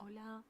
Hola.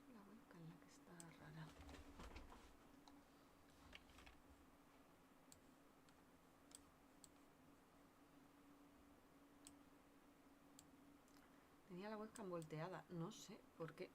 La hueca en la que está rara. Tenía la webcam volteada, no sé por qué.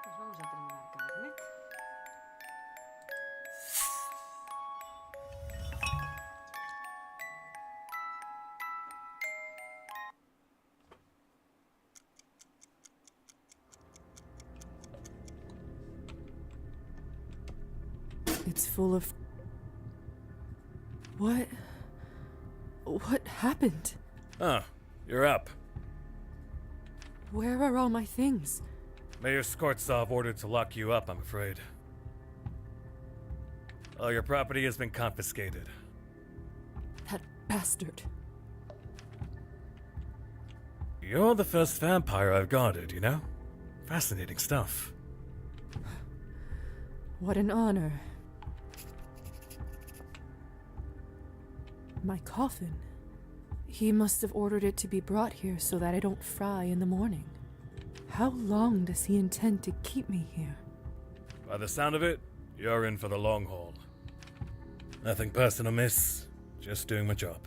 Pues vamos a terminar Cabernet. It's full of... What happened? Oh, you're up. Where are all my things? Mayor Skortsov ordered to lock you up, I'm afraid. All your property has been confiscated. That bastard. You're the first vampire I've guarded, you know? Fascinating stuff. What an honor. My coffin. He must have ordered it to be brought here so that I don't fry in the morning. How long does he intend to keep me here? By the sound of it, you're in for the long haul. Nothing personal, miss. Just doing my job.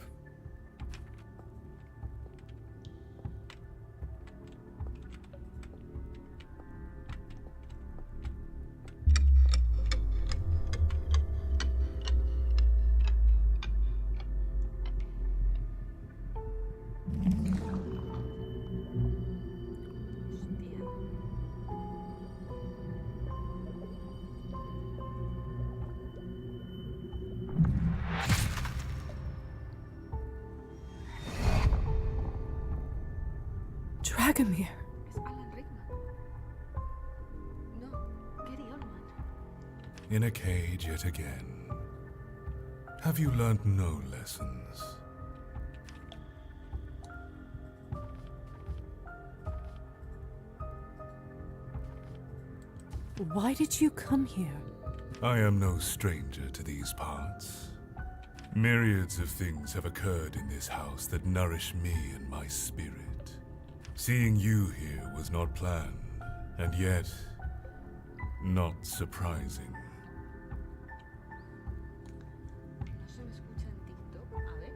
Dragomir. Es Alan Rickman. No, Gary Oldman. In a cage yet again. Have you learned no lessons? Why did you come here? I am no stranger to these parts. Myriads of things have occurred in this house that nourish me and my spirit. Seeing you here was not planned, and yet not surprising. No se me escucha en TikTok. A ver.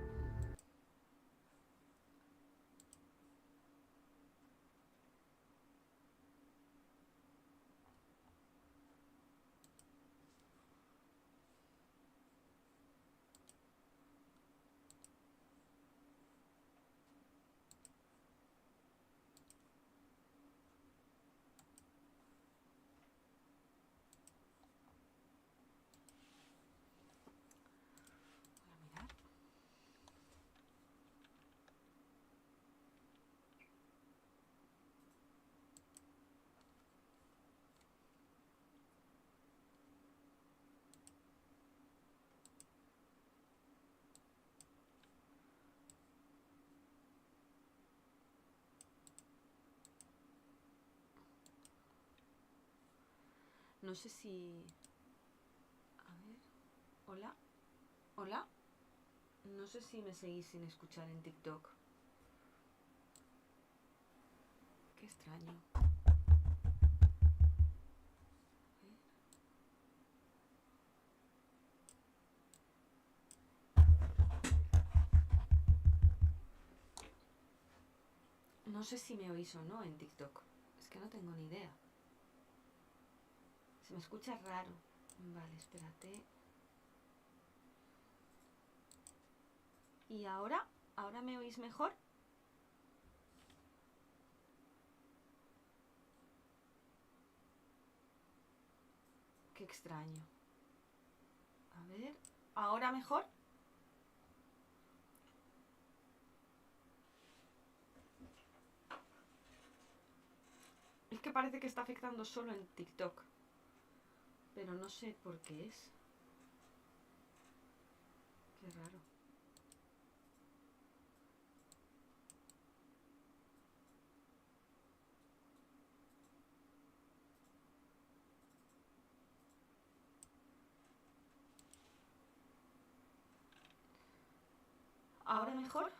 Voy a mirar. No sé si... A ver... Hola. Hola. No sé si me seguís sin escuchar en TikTok. Qué extraño. A ver. No sé si me oís o no en TikTok. Es que no tengo ni idea. Se me escucha raro. Vale, espérate. ¿Y ahora? ¿Ahora me oís mejor? Qué extraño. A ver, ¿ahora mejor? Es que parece que está afectando solo en TikTok. Pero no sé por qué es. Qué raro. ¿Ahora mejor?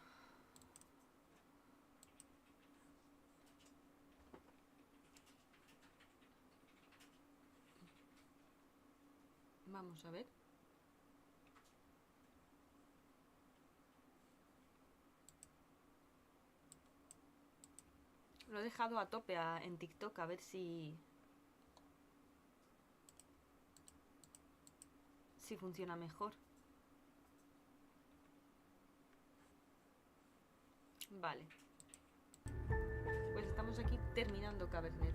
Vamos a ver. Lo he dejado a tope en TikTok a ver si funciona mejor. Vale. Pues estamos aquí terminando Cabernet.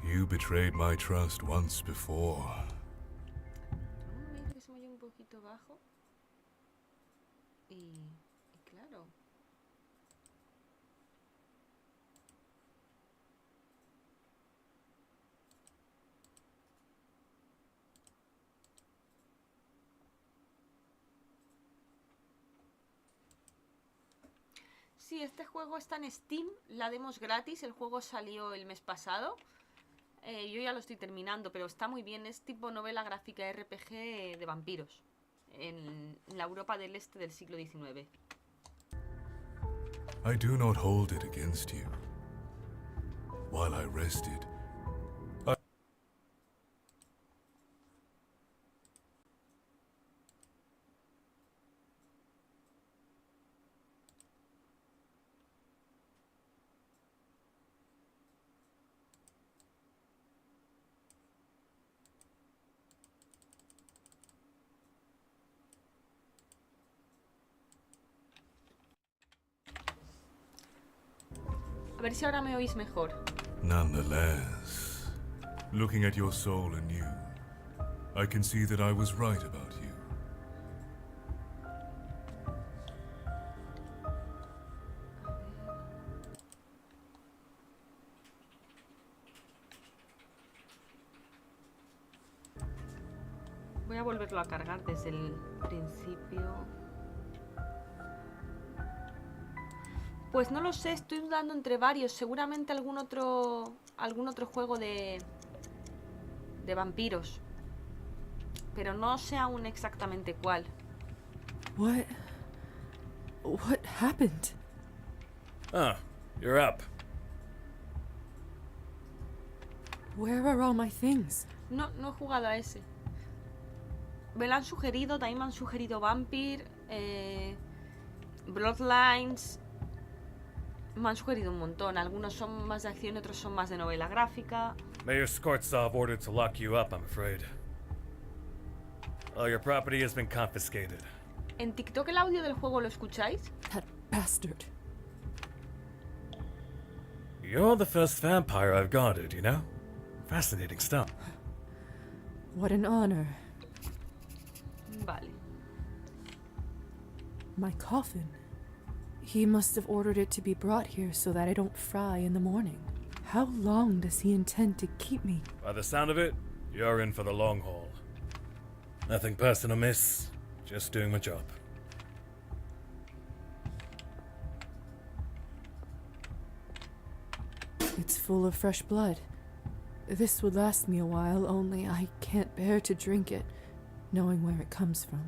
You betrayed my trust once before. Me dice que se me oye un poquito bajo. Y claro. Sí, este juego está en Steam, la demo es gratis, el juego salió el mes pasado. Yo ya lo estoy terminando, pero está muy bien, es tipo novela gráfica RPG de vampiros, en la Europa del Este del siglo XIX. I do not hold it against you. While I rested, A ver si ahora me oís mejor. nonetheless, looking at your soul anew, I can see that I was right about you. Voy a volverlo a cargar desde el principio. Pues no lo sé, estoy dudando entre varios. Seguramente algún otro algún otro juego de vampiros, pero no sé aún exactamente cuál. What happened? Ah, you're up. Where are all my things? No he jugado a ese. Me lo han sugerido, también me han sugerido Vampir, Bloodlines. Me han sugerido un montón. Algunos son más de acción, otros son más de novela gráfica. Mayor Skortsov ordered to lock you up, I'm afraid. All your property has been confiscated. ¿En TikTok el audio del juego lo escucháis? That bastard. You're the first vampire I've guarded, you know? Fascinating stuff. What an honor. Vale. My coffin. He must have ordered it to be brought here so that I don't fry in the morning. How long does he intend to keep me? By the sound of it, you're in for the long haul. Nothing personal, miss. Just doing my job. It's full of fresh blood. This would last me a while, only I can't bear to drink it, knowing where it comes from.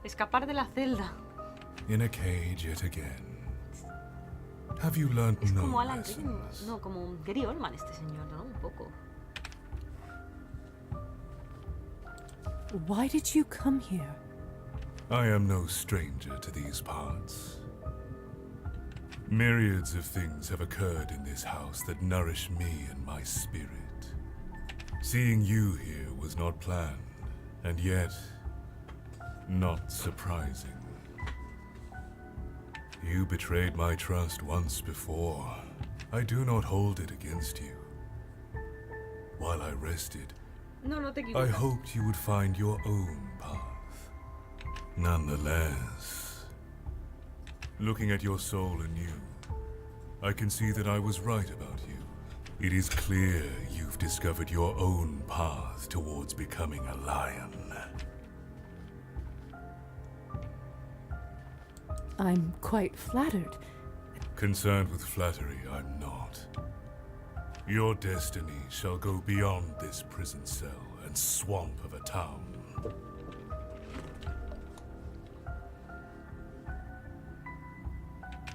Escapar de la celda. In a cage yet again. Have you learned Es no como Alan Rickman. lessons? No, como Gary Oldman este señor, ¿no? Un poco. Why did you come here? I am no stranger to these parts. Myriads of things have occurred in this house that nourish me and my spirit. Seeing you here was not planned, and yet not surprising. You betrayed my trust once before. I do not hold it against you. While I rested, No te I equivocas. hoped you would find your own path. Nonetheless, looking at your soul anew, I can see that I was right about you. It is clear you've discovered your own path towards becoming a lion. I'm quite flattered. Concerned with flattery, I'm not. Your destiny shall go beyond this prison cell and swamp of a town.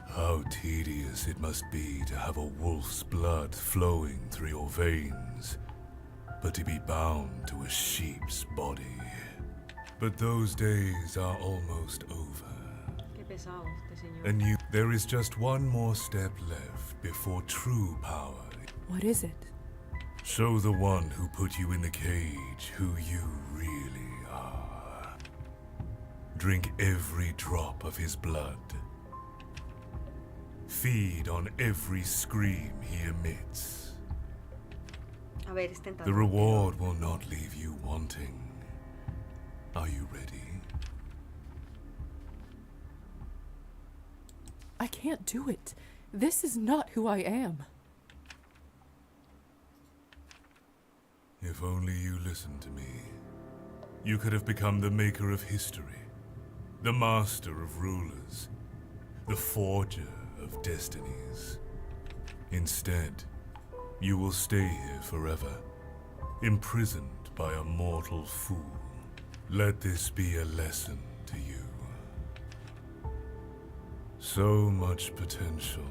How tedious it must be to have a wolf's blood flowing through your veins, but to be bound to a sheep's body. But those days are almost over. Qué pesado este señor. And there is just one more step left before true power. What is it? Show the one who put you in the cage who you really are. Drink every drop of his blood. Feed on every scream he emits. A ver, es tentador. The reward will not leave you wanting. Are you ready? I can't do it. This is not who I am. If only you listened to me, you could have become the maker of history, the master of rulers, the forger of destinies. Instead, you will stay here forever, imprisoned by a mortal fool. Let this be a lesson to you. So much potential.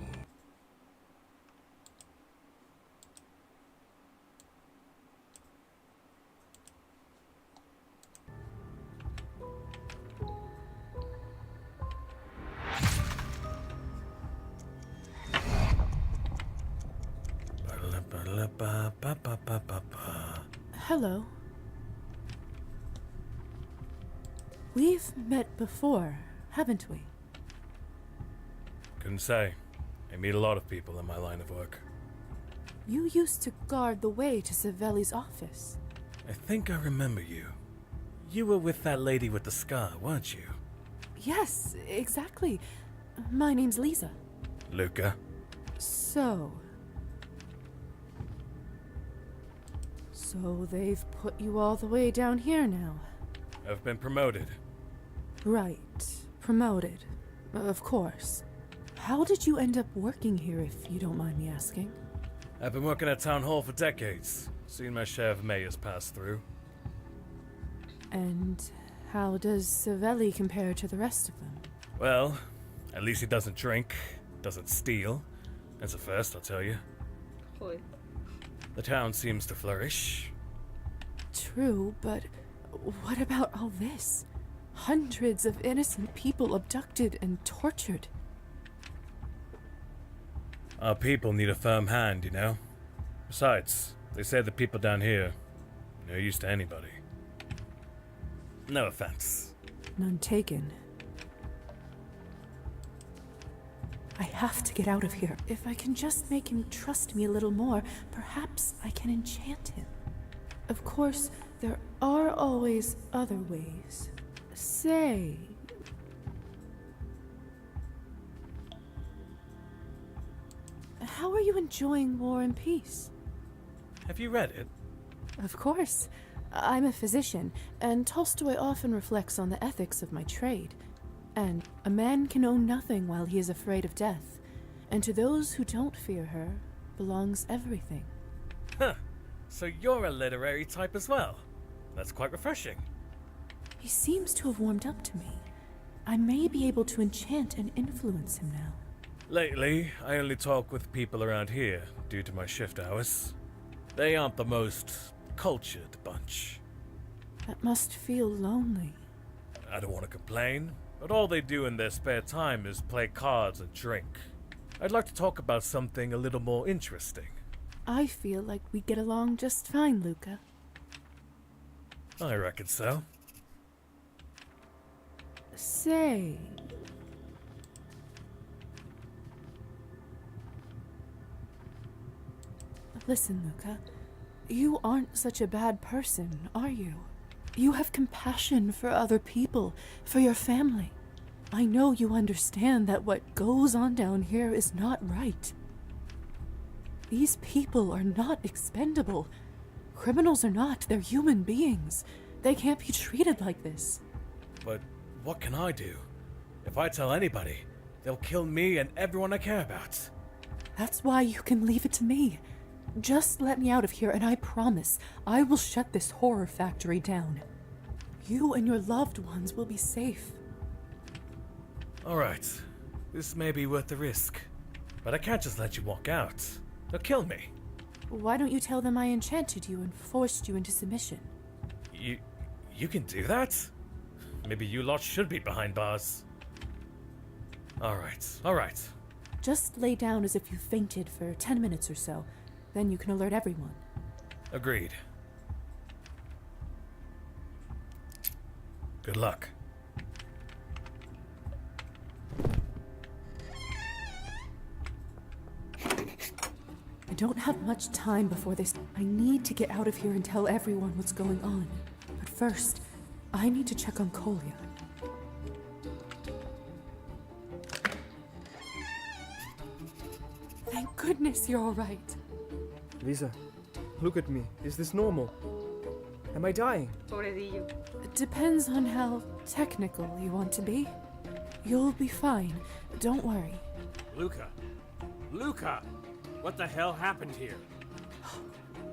Hello. We've met before, haven't we? Couldn't say. I meet a lot of people in my line of work. You used to guard the way to Savelli's office. I think I remember you. You were with that lady with the scar, weren't you? Yes, exactly. My name's Lisa. Luca? So they've put you all the way down here now. I've been promoted. Right. Promoted. Of course. How did you end up working here, if you don't mind me asking? I've been working at Town Hall for decades. Seen my share of mayors pass through. And how does Savelli compare to the rest of them? Well, at least he doesn't drink, doesn't steal. That's a first, I'll tell you. Joder. The town seems to flourish. True, but what about all this? Hundreds of innocent people abducted and tortured. Our people need a firm hand, you know? Besides, they say the people down here are no use to anybody. No offense. None taken. I have to get out of here. If I can just make him trust me a little more, perhaps I can enchant him. Of course, there are always other ways. Say... How are you enjoying War and Peace? Have you read it? Of course. I'm a physician, and Tolstoy often reflects on the ethics of my trade. And a man can own nothing while he is afraid of death, and to those who don't fear her belongs everything. Huh. So you're a literary type as well. That's quite refreshing. He seems to have warmed up to me. I may be able to enchant and influence him now. Lately, I only talk with people around here due to my shift hours. They aren't the most cultured bunch. That must feel lonely. I don't want to complain, but all they do in their spare time is play cards and drink. I'd like to talk about something a little more interesting. I feel like we get along just fine, Luca. I reckon so. Say... Listen, Luca. You aren't such a bad person, are you? You have compassion for other people, for your family. I know you understand that what goes on down here is not right. These people are not expendable. Criminals are not, they're human beings. They can't be treated like this. But what can I do? If I tell anybody, they'll kill me and everyone I care about. That's why you can leave it to me. Just let me out of here and I promise I will shut this horror factory down. You and your loved ones will be safe. Alright, this may be worth the risk. But I can't just let you walk out. They'll kill me. Why don't you tell them I enchanted you and forced you into submission? You can do that? Maybe you lot should be behind bars. Alright. Just lay down as if you fainted for 10 minutes or so. Then you can alert everyone. Agreed. Good luck. I don't have much time before this. I need to get out of here and tell everyone what's going on. But first, I need to check on Kolya. Thank goodness you're all right. Lisa, look at me. Is this normal? Am I dying? Pobrecillo. It depends on how technical you want to be. You'll be fine. Don't worry. Luca! Luca! What the hell happened here?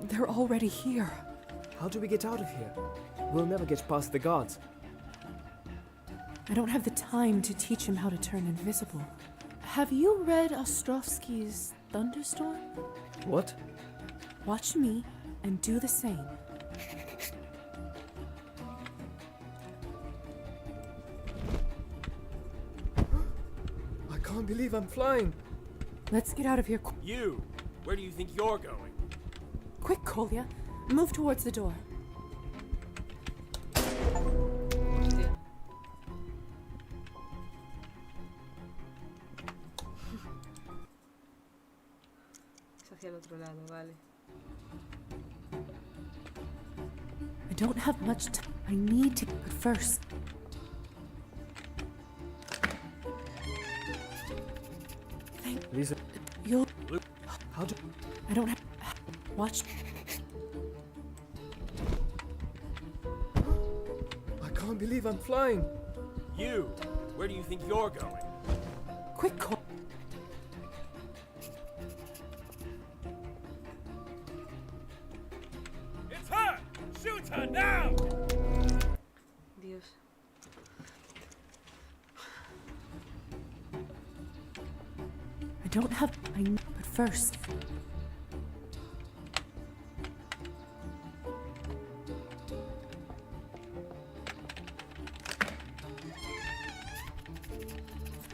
They're already here. How do we get out of here? We'll never get past the guards. I don't have the time to teach him how to turn invisible. Have you read Ostrovsky's Thunderstorm? What? Watch me and do the same. I can't believe I'm flying. Let's get out of here. You! Where do you think you're going? Quick, Kolya. Move towards the door. hacia el otro lado, vale. I don't have much time. I need to. But first. Lisa, You'll. how do... I don't have. Watch. I can't believe I'm flying. You! Where do you think you're going? Quick call. It's her! Shoot her now! Dios. I don't have. But first.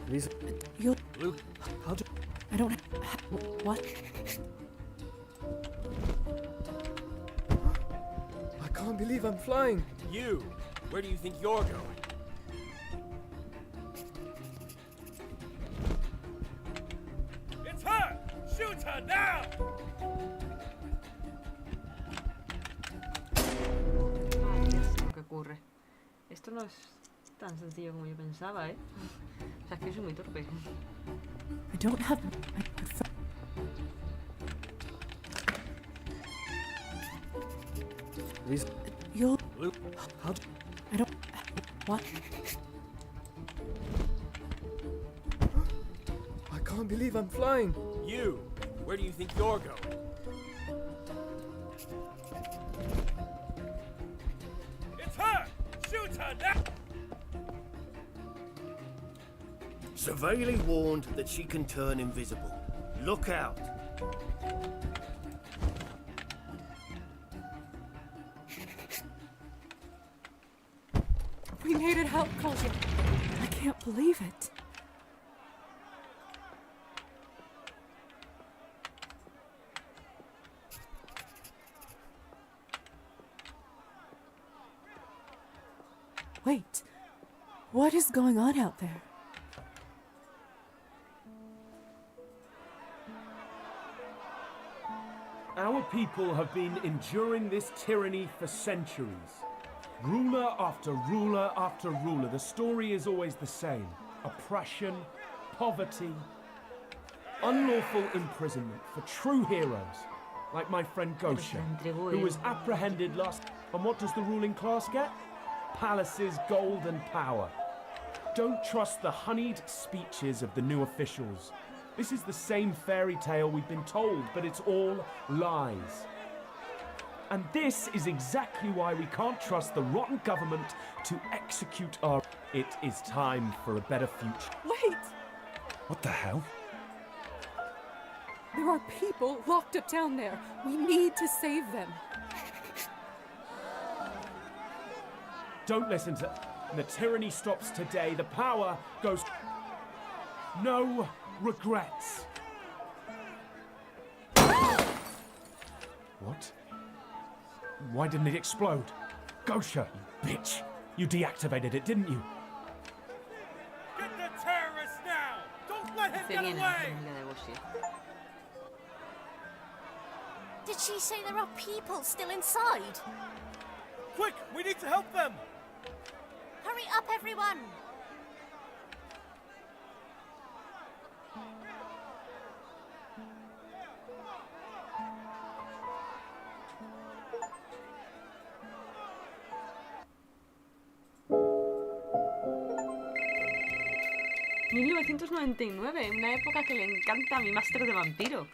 Lisa, You'll. Luke, how do... I don't have. What? I can't believe I'm flying. you! Where do you think you're going? It's her! Shoot her now! Ay, ya sé lo que ocurre. Esto no es tan sencillo como yo pensaba, ¿eh? O sea, es que soy muy torpe. I don't have. But first. Lisa, You'll. Luke, how do... I don't. What? I can't believe I'm flying. you! Where do you think you're going? It's her! Shoot her now! Severely warned that she can turn invisible. Look out! We made it out, Culture. I can't believe it. Wait. What is going on out there? Our people have been enduring this tyranny for centuries. Ruler after ruler after ruler. The story is always the same. Oppression, poverty, unlawful imprisonment for true heroes, like my friend Gosha, who was apprehended last... And what does the ruling class get? Palaces, gold and power. Don't trust the honeyed speeches of the new officials. This is the same fairy tale we've been told, but it's all lies. And this is exactly why we can't trust the rotten government to execute our... It is time for a better future. Wait! What the hell? There are people locked up down there. We need to save them. Don't listen to... The tyranny stops today. The power goes... No regrets. What? Why didn't it explode? Gosha, you bitch. You deactivated it, didn't you? Get the terrorists now! Don't let him Se get viene la away! familia de Gothic. Did she say there are people still inside? Quick! We need to help them! Hurry up, everyone! ...1999, una época que le encanta a mi máster de vampiro.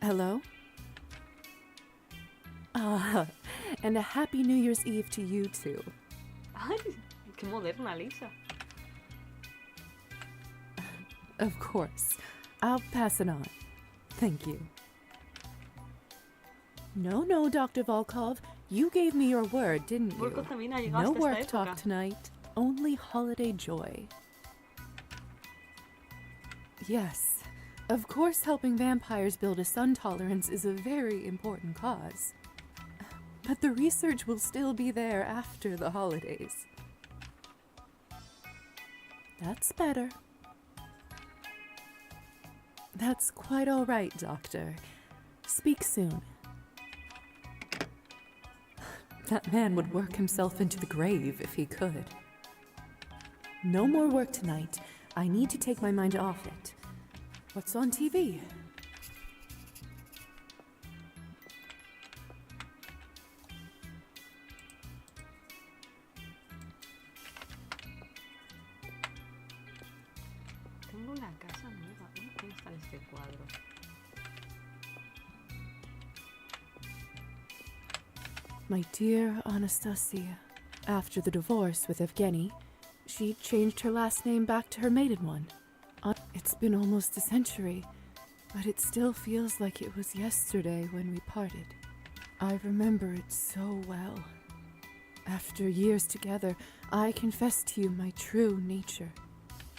Hello? And a happy New Year's Eve to you too. Ay, qué moderna, Lisa. Of course. I'll pass it on. Thank you. No, Dr. Volkov. You gave me your word, didn't you? Volkov también ha llegado No hasta work esta talk época. tonight. Only holiday joy. Yes. Of course, helping vampires build a sun tolerance is a very important cause. But the research will still be there after the holidays. That's better. That's quite all right, Doctor. Speak soon. That man would work himself into the grave if he could. No more work tonight. I need to take my mind off it. What's on TV? Tengo una casa nueva. ¿Dónde está este cuadro? My dear Anastasia, after the divorce with Evgeny, she changed her last name back to her maiden one. It's been almost a century, but it still feels like it was yesterday when we parted. I remember it so well. After years together, I confessed to you my true nature.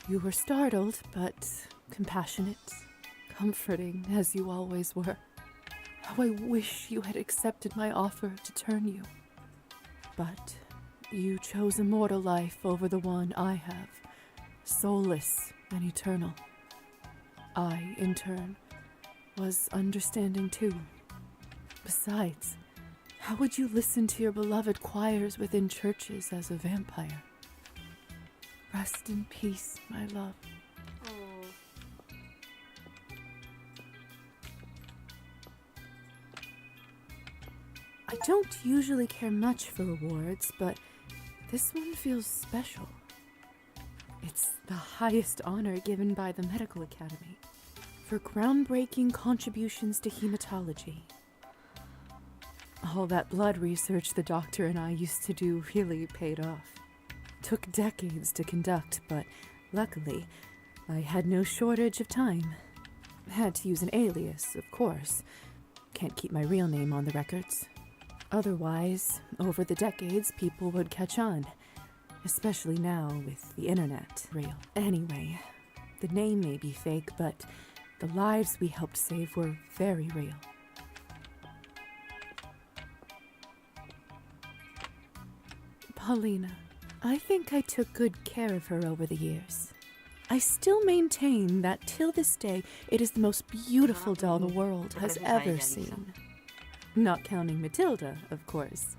You were startled, but compassionate, comforting, as you always were. How I wish you had accepted my offer to turn you. But you chose a mortal life over the one I have, soulless and eternal. I, in turn, was understanding too. Besides, how would you listen to your beloved choirs within churches as a vampire? Rest in peace, my love. Oh. I don't usually care much for awards, but this one feels special. It's the highest honor given by the Medical Academy for groundbreaking contributions to hematology. All that blood research the doctor and I used to do really paid off. Took decades to conduct, but luckily, I had no shortage of time. Had to use an alias, of course. Can't keep my real name on the records. Otherwise, over the decades, people would catch on. Especially now with the internet real. Anyway, the name may be fake, but the lives we helped save were very real. Paulina, I think I took good care of her over the years. I still maintain that till this day, it is the most beautiful doll the world has ever seen. Not counting Matilda, of course.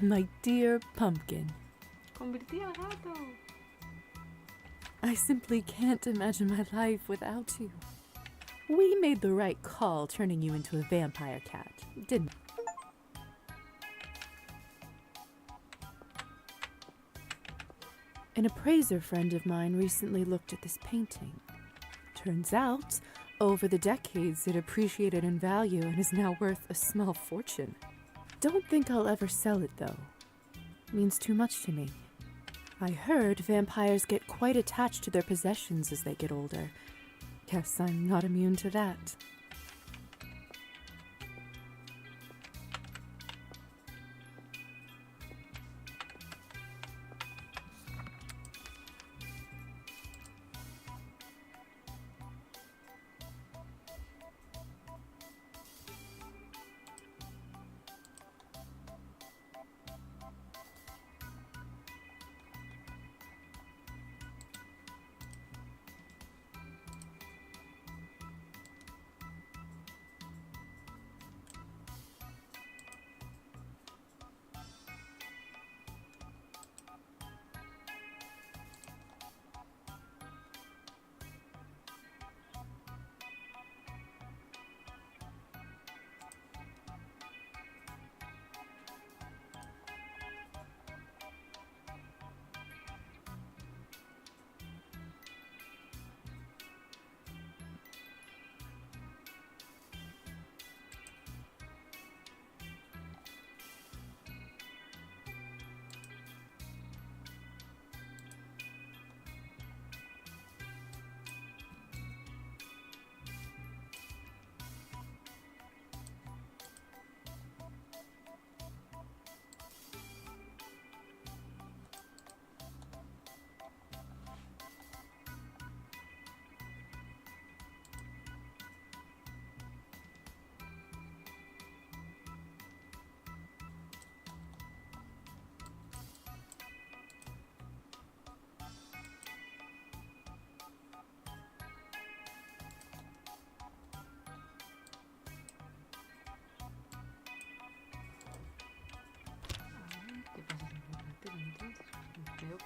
My dear pumpkin. Convertí al gato. I simply can't imagine my life without you. We made the right call turning you into a vampire cat, didn't we? An appraiser friend of mine recently looked at this painting. Turns out, over the decades, it appreciated in value and is now worth a small fortune. Don't think I'll ever sell it, though. Means too much to me. I heard vampires get quite attached to their possessions as they get older. Guess I'm not immune to that.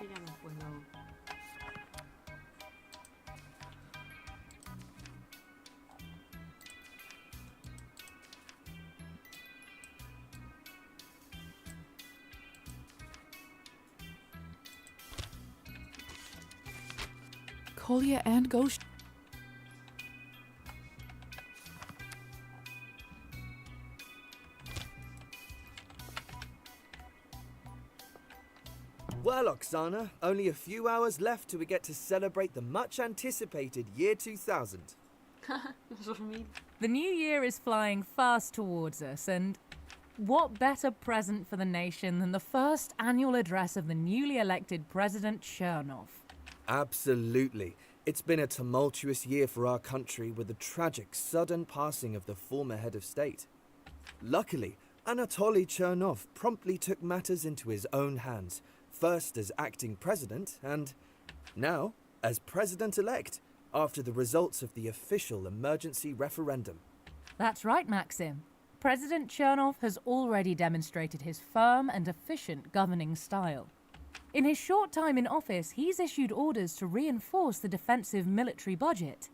que ya no puedo. Kolya and Ghost. Well, Oksana, only a few hours left till we get to celebrate the much-anticipated year 2000. The new year is flying fast towards us, and what better present for the nation than the first annual address of the newly elected President Chernov? Absolutely. It's been a tumultuous year for our country with the tragic, sudden passing of the former head of state. Luckily, Anatoly Chernov promptly took matters into his own hands, first as acting president and now as president-elect after the results of the official emergency referendum. That's right, Maxim. President Chernov has already demonstrated his firm and efficient governing style. In his short time in office, he's issued orders to reinforce the defensive military budget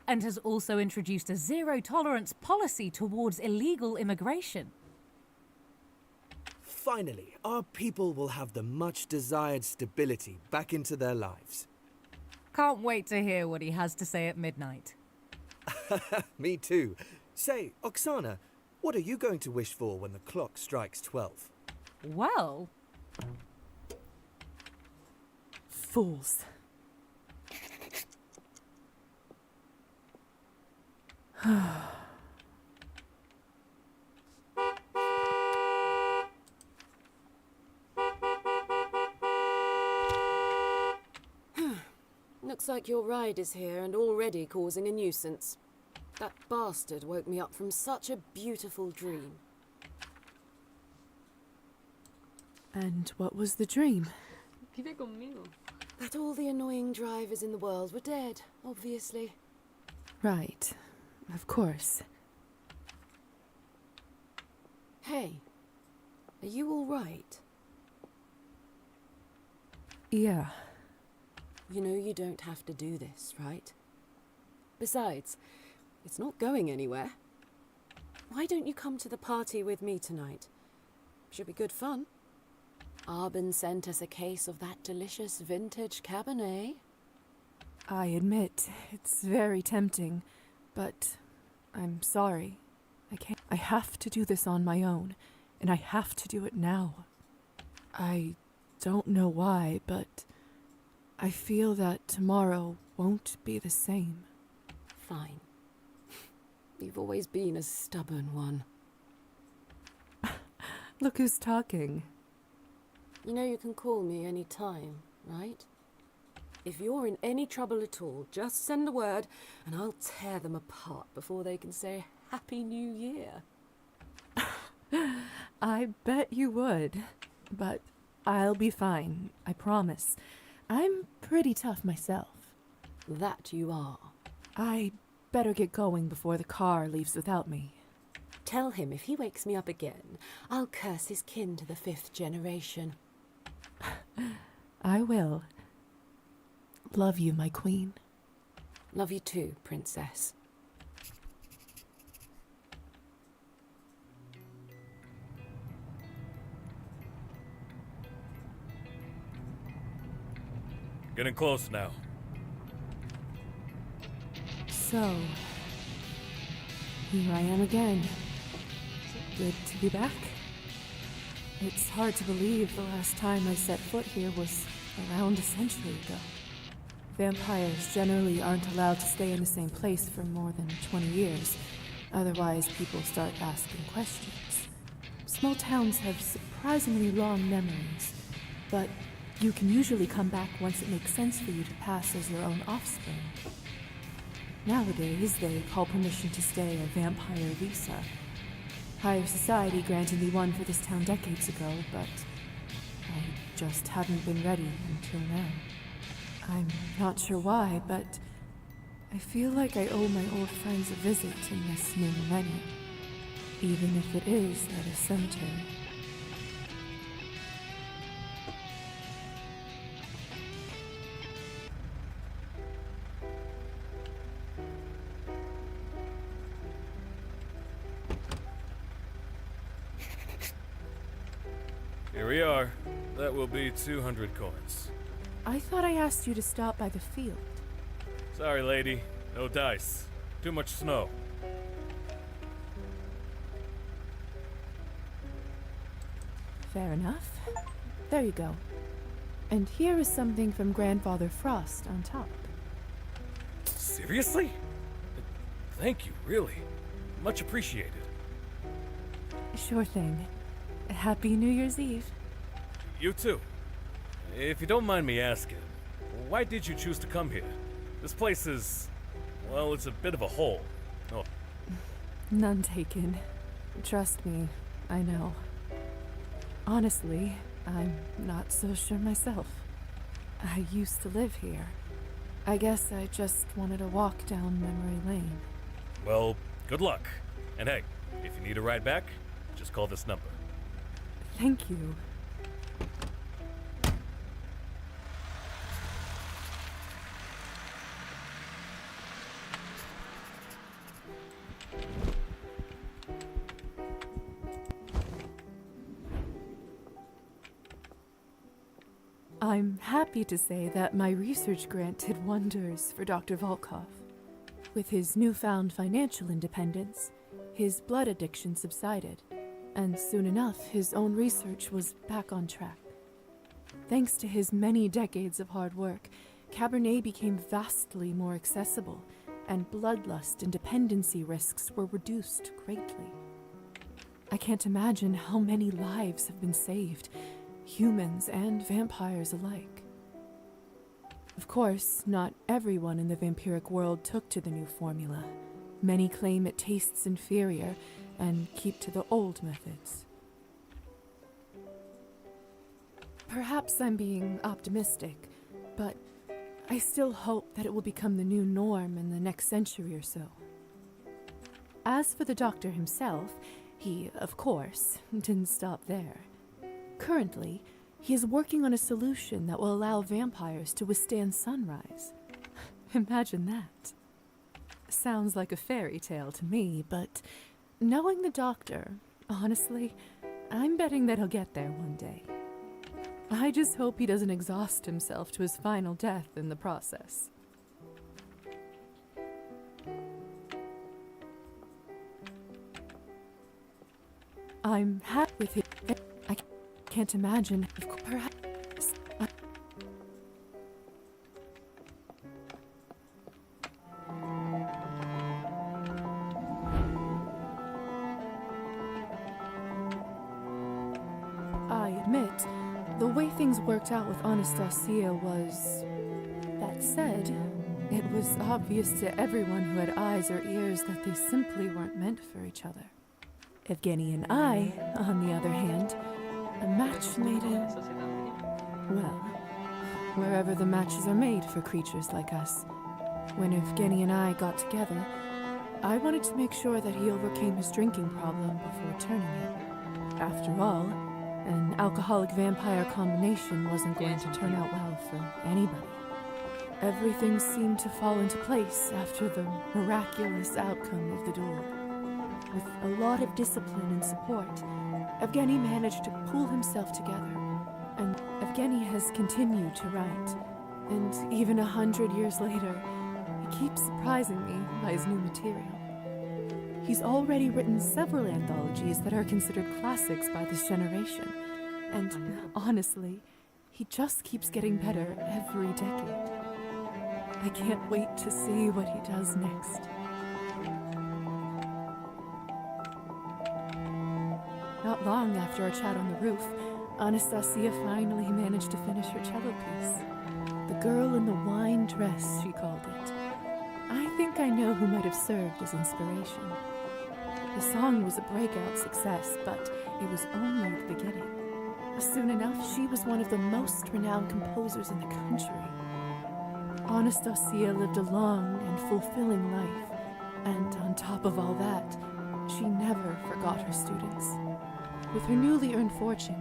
and has also introduced a zero-tolerance policy towards illegal immigration. Finally, our people will have the much-desired stability back into their lives. Can't wait to hear what he has to say at midnight. Me too. Say, Oksana, what are you going to wish for when the clock strikes 12? Well... Fools. Looks like your ride is here and already causing a nuisance. That bastard woke me up from such a beautiful dream. And what was the dream? Vive conmigo. That all the annoying drivers in the world were dead, obviously. Right. Of course. Hey, are you all right? Yeah. You know you don't have to do this, right? Besides, it's not going anywhere. Why don't you come to the party with me tonight? Should be good fun. Arbin sent us a case of that delicious vintage Cabernet. I admit, it's very tempting, but I'm sorry. I can't. I have to do this on my own, and I have to do it now. I don't know why, but I feel that tomorrow won't be the same. Fine. You've always been a stubborn one. Look who's talking. You know you can call me any time, right? If you're in any trouble at all, just send a word and I'll tear them apart before they can say Happy New Year. I bet you would, but I'll be fine, I promise. I'm pretty tough myself. That you are. I better get going before the car leaves without me. Tell him if he wakes me up again, I'll curse his kin to the 5th generation. I will. Love you, my queen. Love you too, princess. Getting close now. So, here I am again. Good to be back. It's hard to believe the last time I set foot here was around a century ago. Vampires generally aren't allowed to stay in the same place for more than 20 years. Otherwise, people start asking questions. Small towns have surprisingly long memories, but you can usually come back once it makes sense for you to pass as your own offspring. Nowadays, they call permission to stay a vampire visa. Higher society granted me one for this town decades ago, but I just haven't been ready until now. I'm not sure why, but I feel like I owe my old friends a visit in this new millennium, even if it is at a cemetery. we are. That will be 200 coins. I thought I asked you to stop by the field. Sorry, lady. No dice. Too much snow. Fair enough. There you go. And here is something from Grandfather Frost on top. Seriously? Thank you, really. Much appreciated. Sure thing. Happy New Year's Eve. You too. If you don't mind me asking, why did you choose to come here? This place is... well, it's a bit of a hole. Oh. None taken. Trust me, I know. Honestly, I'm not so sure myself. I used to live here. I guess I just wanted to walk down memory lane. Well, good luck. And hey, if you need a ride back, just call this number. Thank you. I'm happy to say that my research grant did wonders for Dr. Volkov. With his newfound financial independence, his blood addiction subsided, and soon enough his own research was back on track. Thanks to his many decades of hard work, Cabernet became vastly more accessible, and bloodlust and dependency risks were reduced greatly. I can't imagine how many lives have been saved, humans and vampires alike. Of course, not everyone in the vampiric world took to the new formula. Many claim it tastes inferior and keep to the old methods. Perhaps I'm being optimistic, but I still hope that it will become the new norm in the next century or so. As for the doctor himself, he, of course, didn't stop there. Currently, he is working on a solution that will allow vampires to withstand sunrise. Imagine that. Sounds like a fairy tale to me, but knowing the doctor, honestly, I'm betting that he'll get there one day. I just hope he doesn't exhaust himself to his final death in the process. I'm happy with it. I can't imagine. Perhaps. I admit, the way things worked out with Anastasia was... That said, it was obvious to everyone who had eyes or ears that they simply weren't meant for each other. Evgeny and I, on the other hand, a match made in... Well, wherever the matches are made for creatures like us. When Evgeny and I got together, I wanted to make sure that he overcame his drinking problem before turning it. After all, an alcoholic-vampire combination wasn't going to turn out well for anybody. Everything seemed to fall into place after the miraculous outcome of the duel. With a lot of discipline and support, Evgeny managed to pull himself together, and Evgeny has continued to write, and even 100 years later, he keeps surprising me by his new material. He's already written several anthologies that are considered classics by this generation, and honestly, he just keeps getting better every decade. I can't wait to see what he does next. Not long after our chat on the roof, Anastasia finally managed to finish her cello piece. The Girl in the Wine Dress, she called it. I think I know who might have served as inspiration. The song was a breakout success, but it was only the beginning. Soon enough, she was one of the most renowned composers in the country. Anastasia lived a long and fulfilling life, and on top of all that, she never forgot her students. With her newly earned fortune,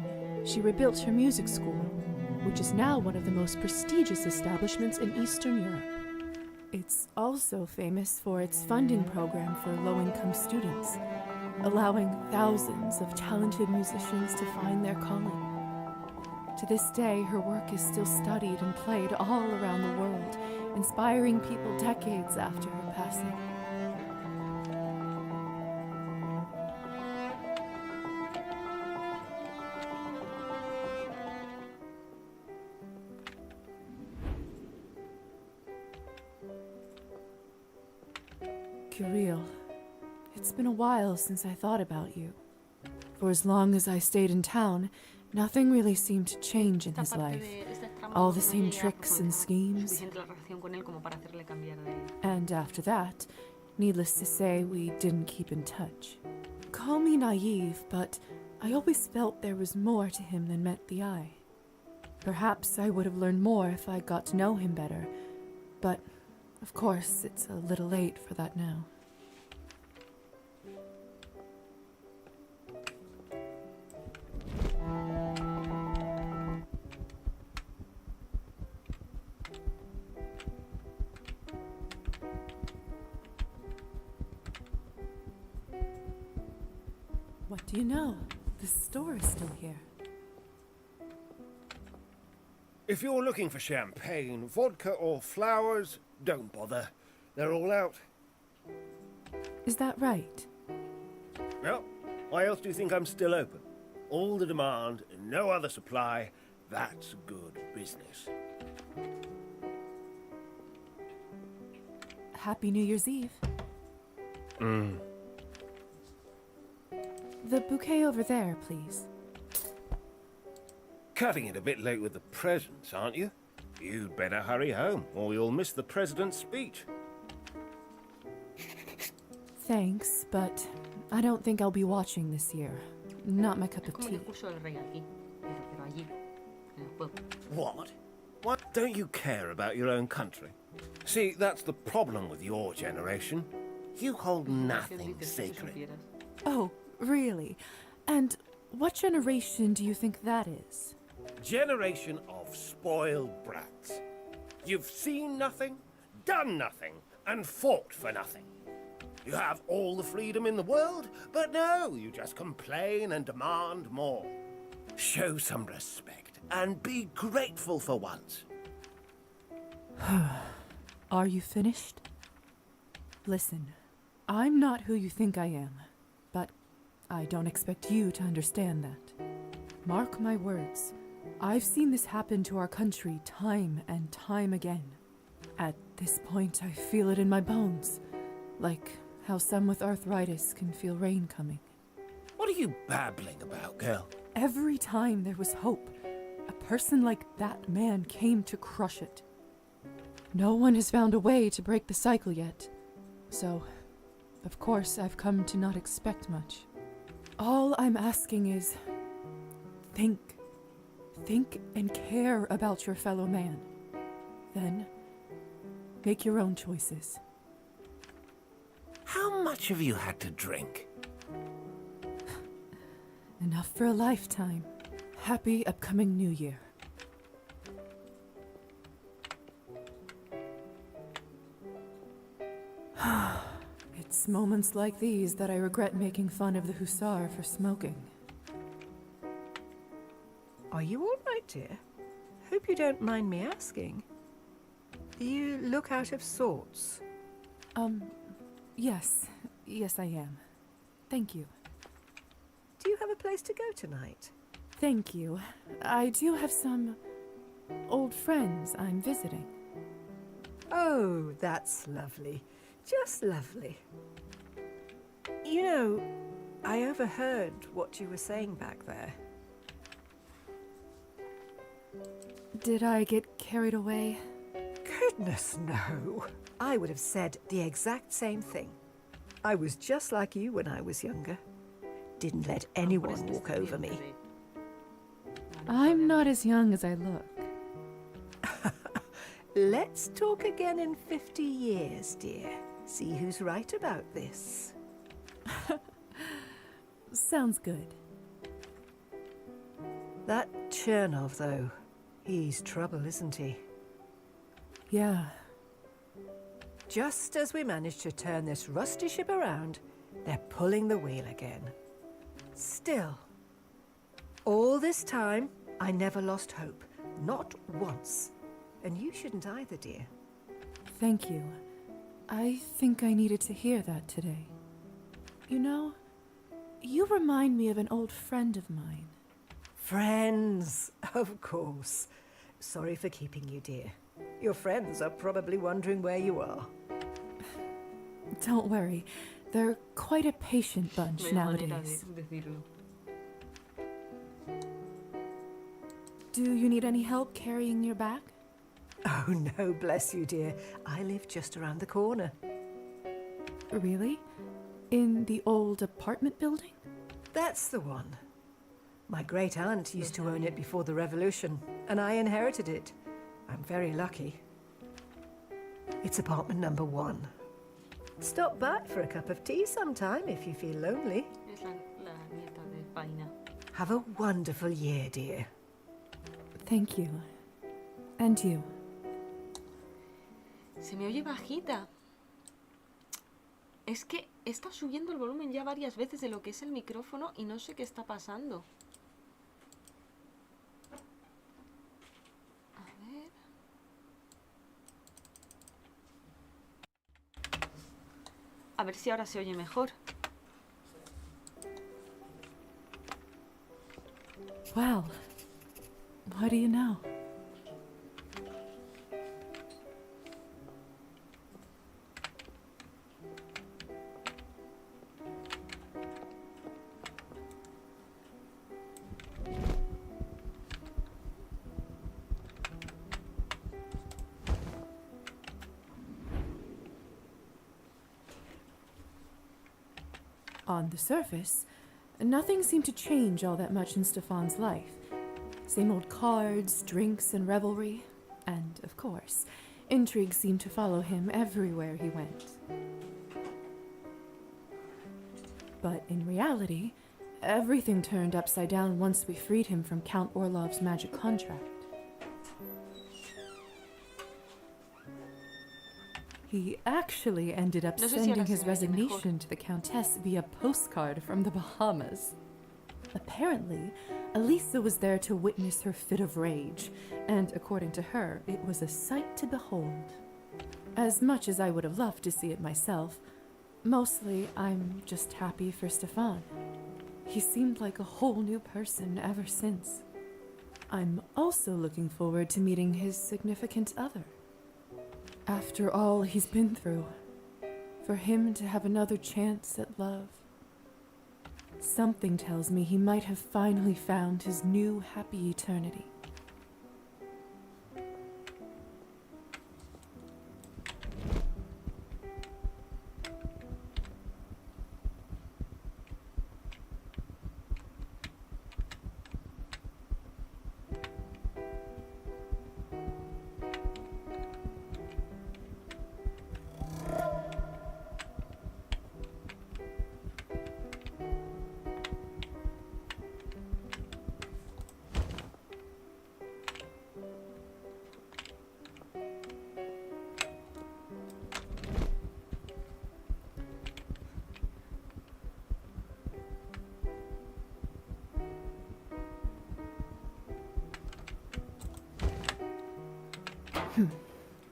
she rebuilt her music school, which is now one of the most prestigious establishments in Eastern Europe. It's also famous for its funding program for low-income students, allowing thousands of talented musicians to find their calling. To this day, her work is still studied and played all around the world, inspiring people decades after her passing. Kirill, it's been a while since I thought about you. For as long as I stayed in town, nothing really seemed to change in his life. All the same tricks and schemes. And after that, needless to say, we didn't keep in touch. Call me naive, but I always felt there was more to him than met the eye. Perhaps I would have learned more if I got to know him better, but of course, it's a little late for that now. What do you know? The store is still here. If you're looking for champagne, vodka, or flowers, don't bother. They're all out. Is that right? Well, why else do you think I'm still open? All the demand, and no other supply. That's good business. Happy New Year's Eve. Mm. The bouquet over there, please. Cutting it a bit late with the presents, aren't you? You'd better hurry home, or you'll miss the president's speech. Thanks, but I don't think I'll be watching this year. Not my cup of tea. What? What? Don't you care about your own country? See, that's the problem with your generation. You hold nothing sacred. Oh, really? And what generation do you think that is? Generation of spoiled brats. You've seen nothing, done nothing, and fought for nothing. You have all the freedom in the world, but no, you just complain and demand more. Show some respect and be grateful for once. Are you finished? Listen, I'm not who you think I am, but I don't expect you to understand that. Mark my words. I've seen this happen to our country time and time again. At this point, I feel it in my bones. Like how some with arthritis can feel rain coming. What are you babbling about, girl? Every time there was hope, a person like that man came to crush it. No one has found a way to break the cycle yet. So, of course, I've come to not expect much. All I'm asking is, think. Think and care about your fellow man. Then, make your own choices. How much have you had to drink? Enough for a lifetime. Happy upcoming New Year. It's moments like these that I regret making fun of the hussar for smoking. Are you all right, dear? Hope you don't mind me asking. You look out of sorts. Yes. Yes, I am. Thank you. Do you have a place to go tonight? Thank you. I do have some old friends I'm visiting. Oh, that's lovely. Just lovely. You know, I overheard what you were saying back there. Did I get carried away? Goodness, no. I would have said the exact same thing. I was just like you when I was younger. Didn't let anyone walk over me. I'm not as young as I look. Let's talk again in 50 years, dear. See who's right about this. Sounds good. That Chernov, though, he's trouble, isn't he? Yeah. Just as we managed to turn this rusty ship around, they're pulling the wheel again. Still, all this time, I never lost hope. Not once. And you shouldn't either, dear. Thank you. I think I needed to hear that today. You know, you remind me of an old friend of mine. Friends, of course. Sorry for keeping you, dear. Your friends are probably wondering where you are. Don't worry, they're quite a patient bunch nowadays. Do you need any help carrying your bag? Oh, no, bless you, dear. I live just around the corner. Really? In the old apartment building? That's the one. My great-aunt used to own it before the revolution, and I inherited it. I'm very lucky. It's apartment number 1. Stop by for a cup of tea sometime if you feel lonely. Es la nieta de Paina. Have a wonderful year, dear. Thank you. And you. Se me oye bajita. Es que he estado subiendo el volumen ya varias veces de lo que es el micrófono y no sé qué está pasando. A ver. A ver si ahora se oye mejor. Well, what do you know? On the surface, nothing seemed to change all that much in Stefan's life. Same old cards, drinks, and revelry. And, of course, intrigue seemed to follow him everywhere he went. But in reality, everything turned upside down once we freed him from Count Orlov's magic contract. He actually ended up sending his resignation to the Countess via postcard from the Bahamas. Apparently, Elisa was there to witness her fit of rage, and according to her, it was a sight to behold. As much as I would have loved to see it myself, mostly I'm just happy for Stefan. He seemed like a whole new person ever since. I'm also looking forward to meeting his significant other. After all he's been through, for him to have another chance at love. Something tells me he might have finally found his new happy eternity.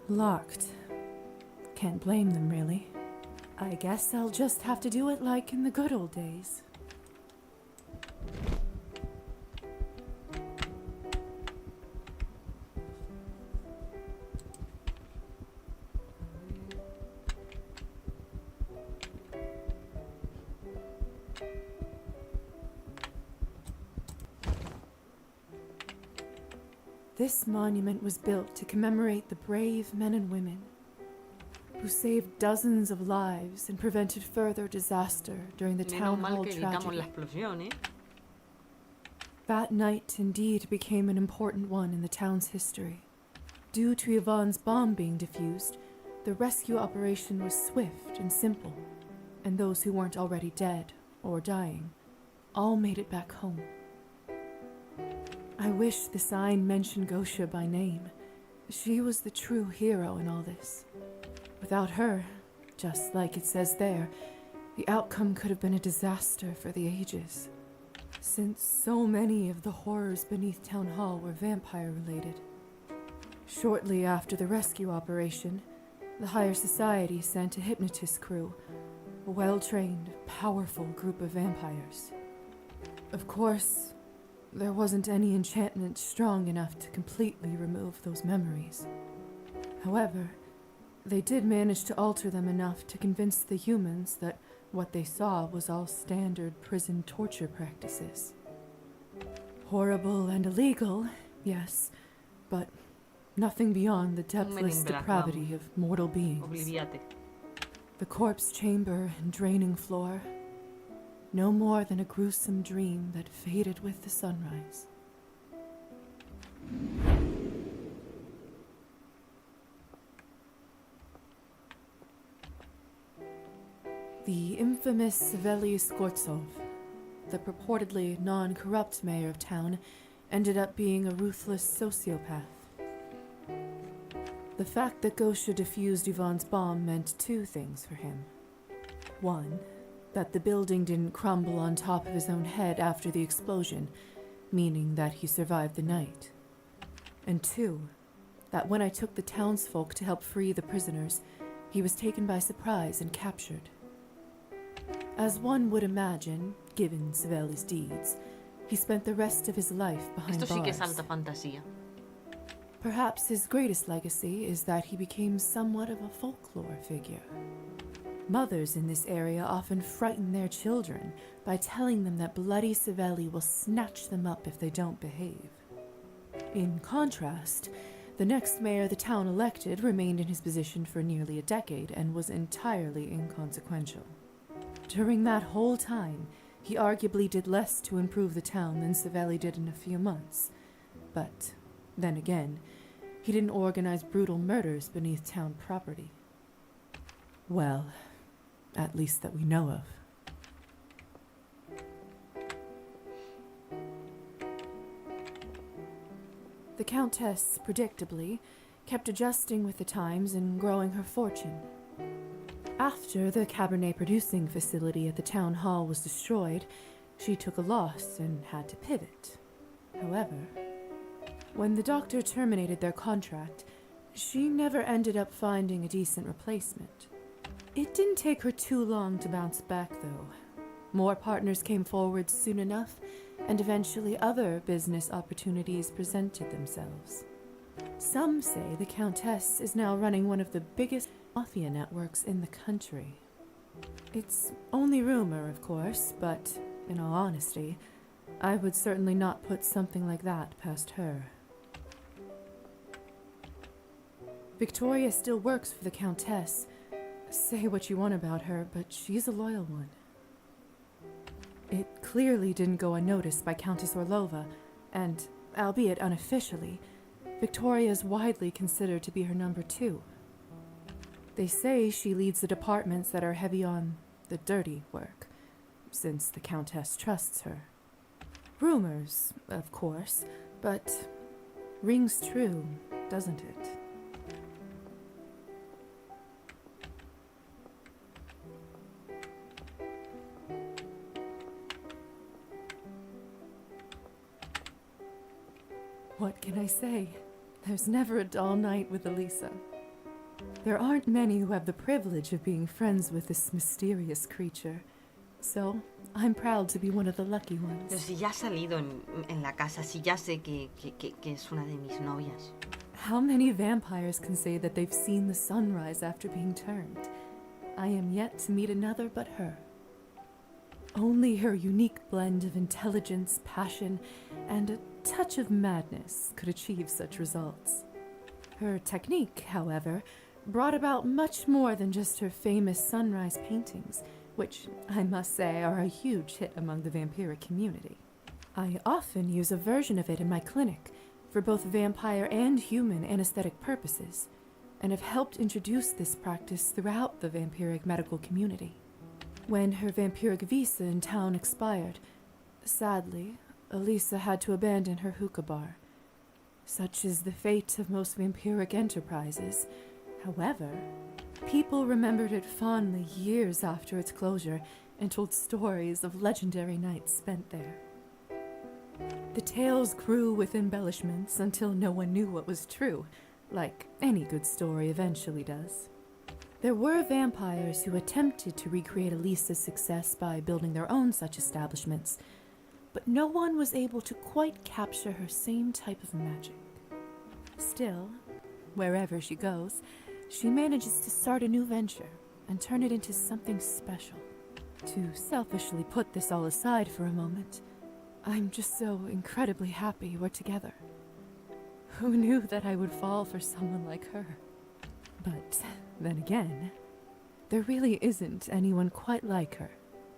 Locked. Can't blame them, really. I guess I'll just have to do it like in the good old days. This monument was built to commemorate the brave men and women who saved dozens of lives and prevented further disaster during the town hall tragedy. That night indeed became an important one in the town's history. Due to Yvonne's bomb being defused, the rescue operation was swift and simple, and those who weren't already dead or dying all made it back home. I wish the sign mentioned Gosha by name. She was the true hero in all this. Without her, just like it says there, the outcome could have been a disaster for the ages. since so many of the horrors beneath Town Hall were vampire-related. Shortly after the rescue operation, the higher society sent a hypnotist crew, a well-trained, powerful group of vampires. Of course, there wasn't any enchantment strong enough to completely remove those memories. However, they did manage to alter them enough to convince the humans that what they saw was all standard prison torture practices. Horrible and illegal, yes, but nothing beyond the depthless depravity of mortal beings. Obliviate. The corpse chamber and draining floor, no more than a gruesome dream that faded with the sunrise. The infamous Saveli Skortsov, the purportedly non-corrupt mayor of town, ended up being a ruthless sociopath. The fact that Gosha defused Ivan's bomb meant two things for him. One, that the building didn't crumble on top of his own head after the explosion, meaning that he survived the night. And two, that when I took the townsfolk to help free the prisoners, he was taken by surprise and captured. As one would imagine, given Saveli's deeds, he spent the rest of his life behind Esto sí que es bars. alta fantasía. Perhaps his greatest legacy is that he became somewhat of a folklore figure. Mothers in this area often frighten their children by telling them that bloody Saveli will snatch them up if they don't behave. In contrast, the next mayor the town elected remained in his position for nearly a decade and was entirely inconsequential. During that whole time, he arguably did less to improve the town than Saveli did in a few months. But then again, he didn't organize brutal murders beneath town property. Well, at least that we know of. The Countess, predictably, kept adjusting with the times and growing her fortune. After the Cabernet producing facility at the town hall was destroyed, she took a loss and had to pivot. However, when the doctor terminated their contract, she never ended up finding a decent replacement. It didn't take her too long to bounce back, though. More partners came forward soon enough, and eventually other business opportunities presented themselves. Some say the Countess is now running one of the biggest mafia networks in the country. It's only rumor, of course, but in all honesty, I would certainly not put something like that past her. Victoria still works for the Countess. Say what you want about her, but she's a loyal one. It clearly didn't go unnoticed by Countess Orlova, and, albeit unofficially, Victoria is widely considered to be her number two. They say she leads the departments that are heavy on the dirty work, since the Countess trusts her. Rumors, of course, but rings true, doesn't it? What can I say? There's never a dull night with Elisa. There aren't many who have the privilege of being friends with this mysterious creature, so I'm proud to be one of the lucky ones. Pero si ya ha salido en la casa, si ya sé que es una de mis novias. How many vampires can say that they've seen the sunrise after being turned? I am yet to meet another but her. Only her unique blend of intelligence, passion, and a touch of madness could achieve such results. Her technique, however, brought about much more than just her famous sunrise paintings, which I must say are a huge hit among the vampiric community. I often use a version of it in my clinic for both vampire and human anesthetic purposes, and have helped introduce this practice throughout the vampiric medical community. When her vampiric visa in town expired, sadly, Elisa had to abandon her hookah bar. Such is the fate of most vampiric enterprises. However, people remembered it fondly years after its closure and told stories of legendary nights spent there. The tales grew with embellishments until no one knew what was true, like any good story eventually does. There were vampires who attempted to recreate Elisa's success by building their own such establishments, but no one was able to quite capture her same type of magic. Still, wherever she goes, she manages to start a new venture and turn it into something special. To selfishly put this all aside for a moment, I'm just so incredibly happy we're together. Who knew that I would fall for someone like her? But then again, there really isn't anyone quite like her,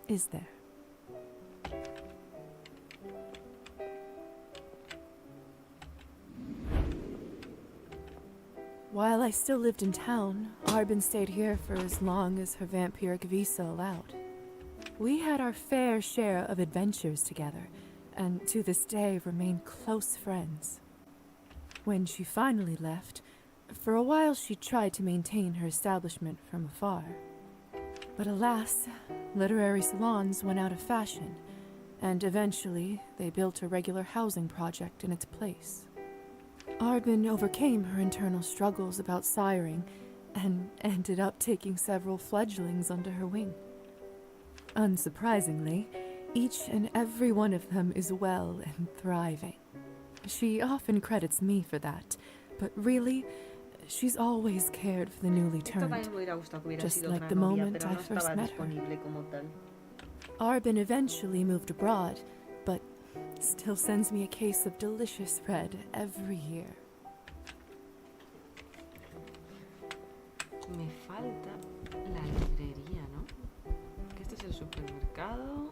is there? While I still lived in town, Arbin stayed here for as long as her vampiric visa allowed. We had our fair share of adventures together, and to this day remain close friends. When she finally left, for a while she tried to maintain her establishment from afar. But alas, literary salons went out of fashion, and eventually they built a regular housing project in its place. Arbin overcame her internal struggles about siring, and ended up taking several fledglings under her wing. Unsurprisingly, each and every one of them is well and thriving. She often credits me for that, but really, she's always cared for the newly turned, just like the moment I first met her. Arbin eventually moved abroad, but still sends me a case of delicious red every year. Me falta la librería, ¿no? Que este es el supermercado.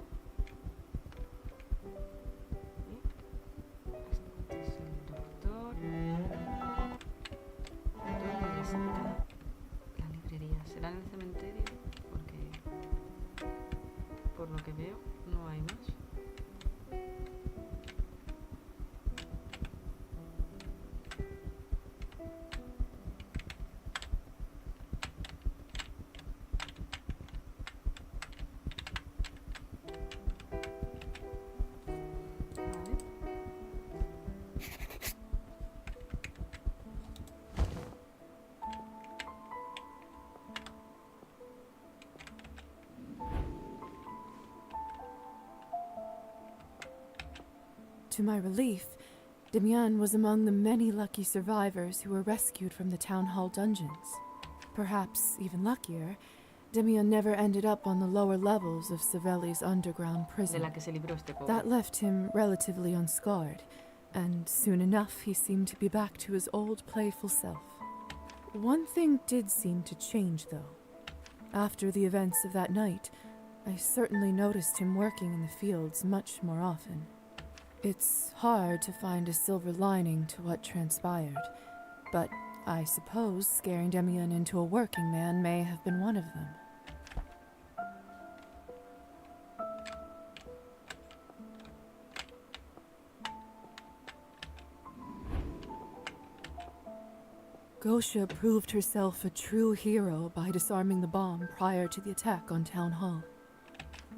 Este es el doctor. ¿Dónde está la librería? ¿Será en el cementerio? Porque por lo que veo no hay más. To my relief, Damian was among the many lucky survivors who were rescued from the town hall dungeons. Perhaps even luckier, Damian never ended up on the lower levels of Savelli's underground prison. That left him relatively unscarred, and soon enough he seemed to be back to his old playful self. One thing did seem to change, though. After the events of that night, I certainly noticed him working in the fields much more often. It's hard to find a silver lining to what transpired, but I suppose scaring Damian into a working man may have been one of them. Gosha proved herself a true hero by disarming the bomb prior to the attack on Town Hall.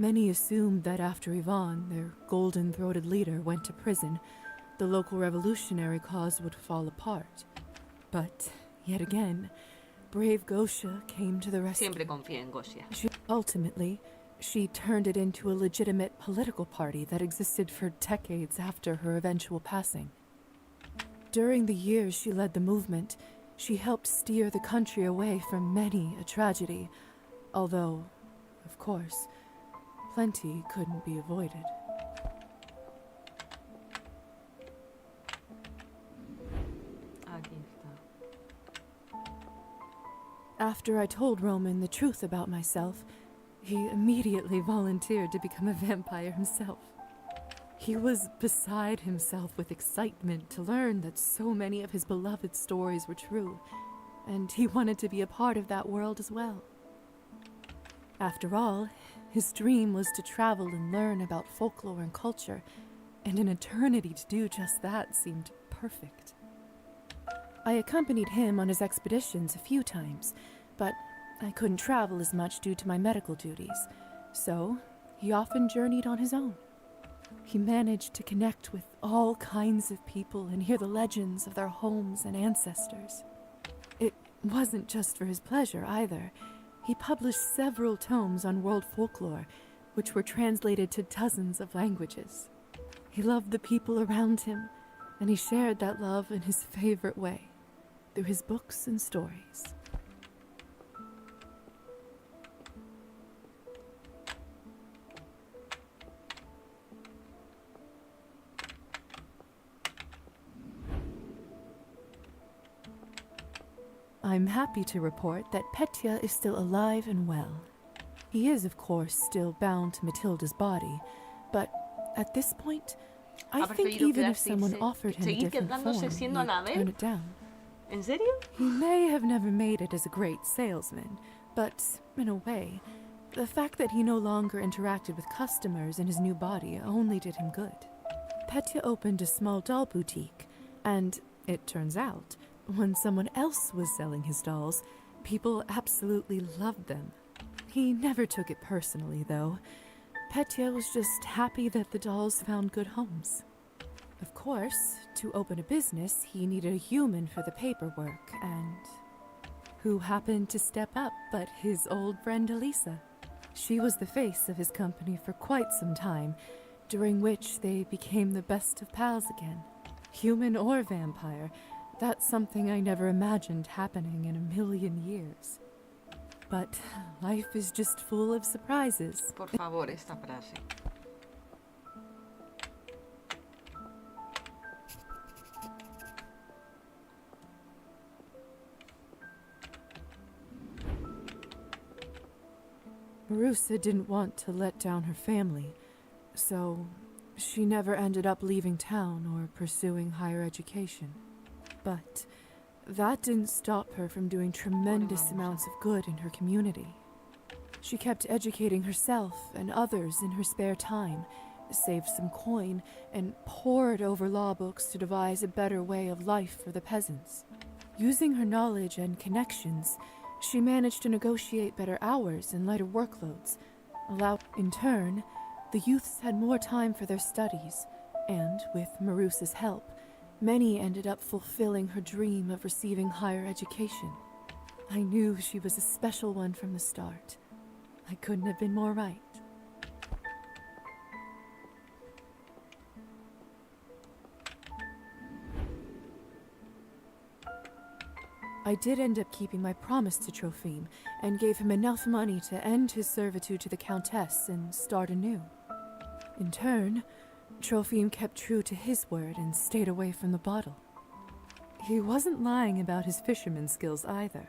Many assumed that after Yvonne, their golden-throated leader, went to prison, the local revolutionary cause would fall apart. But, yet again, brave Gosha came to the rescue. Siempre confié en Gosha. Ultimately, she turned it into a legitimate political party that existed for decades after her eventual passing. During the years she led the movement, she helped steer the country away from many a tragedy, although, of course, plenty couldn't be avoided. Aquí está. After I told Roman the truth about myself, he immediately volunteered to become a vampire himself. He was beside himself with excitement to learn that so many of his beloved stories were true, and he wanted to be a part of that world as well. After all, his dream was to travel and learn about folklore and culture, and an eternity to do just that seemed perfect. I accompanied him on his expeditions a few times, but I couldn't travel as much due to my medical duties, so he often journeyed on his own. He managed to connect with all kinds of people and hear the legends of their homes and ancestors. It wasn't just for his pleasure either. He published several tomes on world folklore, which were translated to dozens of languages. He loved the people around him, and he shared that love in his favorite way, through his books and stories. I'm happy to report that Petya is still alive and well. He is, of course, still bound to Matilda's body, but at this point, I think even if someone offered him a different form, he'd turn it down. ¿En serio? He may have never made it as a great salesman, but in a way, the fact that he no longer interacted with customers in his new body only did him good. Petya opened a small doll boutique, and it turns out, when someone else was selling his dolls, people absolutely loved them. He never took it personally, though. Petya was just happy that the dolls found good homes. Of course, to open a business, he needed a human for the paperwork, and who happened to step up but his old friend Elisa. She was the face of his company for quite some time, during which they became the best of pals again. Human or vampire, that's something I never imagined happening in a million years. But life is just full of surprises. Por favor, esta frase. Marusa didn't want to let down her family, so she never ended up leaving town or pursuing higher education. But that didn't stop her from doing tremendous amounts of good in her community. She kept educating herself and others in her spare time, saved some coin, and pored over law books to devise a better way of life for the peasants. Using her knowledge and connections, she managed to negotiate better hours and lighter workloads. In turn, the youths had more time for their studies, and with Marusa's help, many ended up fulfilling her dream of receiving higher education. I knew she was a special one from the start. I couldn't have been more right. I did end up keeping my promise to Trophime and gave him enough money to end his servitude to the Countess and start anew. In turn, Trophime kept true to his word and stayed away from the bottle. He wasn't lying about his fisherman skills either.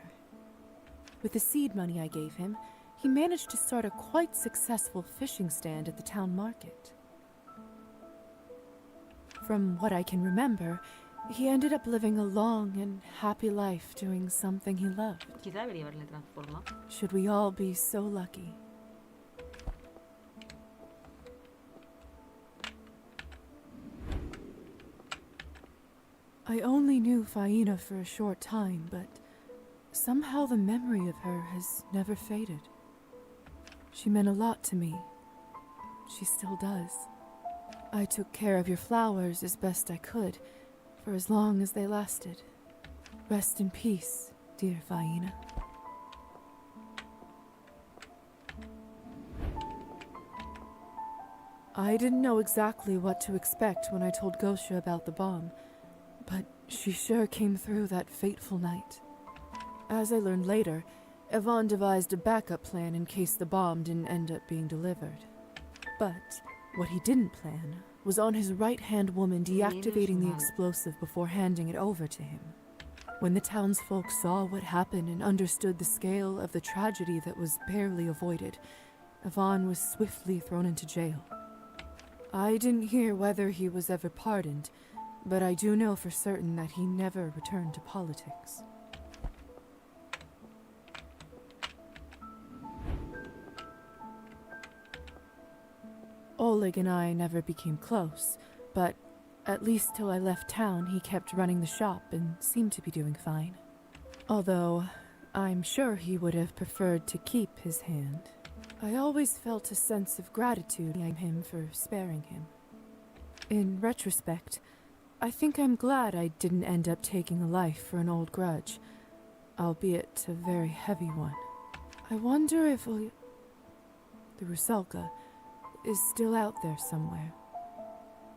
With the seed money I gave him, he managed to start a quite successful fishing stand at the town market. From what I can remember, he ended up living a long and happy life doing something he loved. Quizá debería haberle transformado. Should we all be so lucky? I only knew Faina for a short time, but somehow the memory of her has never faded. She meant a lot to me. She still does. I took care of your flowers as best I could, for as long as they lasted. Rest in peace, dear Faina. I didn't know exactly what to expect when I told Gosha about the bomb, but she sure came through that fateful night. As I learned later, Yvonne devised a backup plan in case the bomb didn't end up being delivered. But what he didn't plan was on his right-hand woman deactivating the explosive before handing it over to him. When the townsfolk saw what happened and understood the scale of the tragedy that was barely avoided, Yvonne was swiftly thrown into jail. I didn't hear whether he was ever pardoned, but I do know for certain that he never returned to politics. Oleg and I never became close, but at least till I left town he kept running the shop and seemed to be doing fine. Although, I'm sure he would have preferred to keep his hand. I always felt a sense of gratitude in him for sparing him. In retrospect, I think I'm glad I didn't end up taking a life for an old grudge, albeit a very heavy one. I wonder if the Rusalka is still out there somewhere.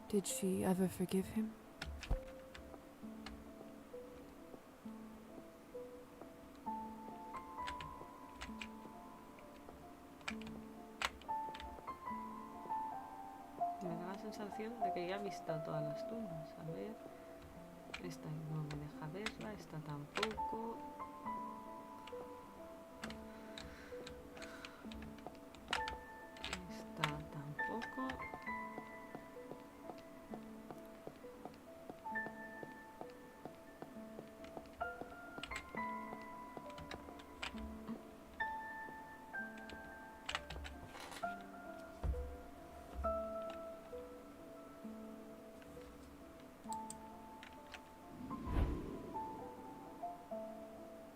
Did she ever forgive him? Me da la sensación de que ya he visto todas las tumbas. A ver. Esta no me deja verla, esta tampoco. Esta tampoco.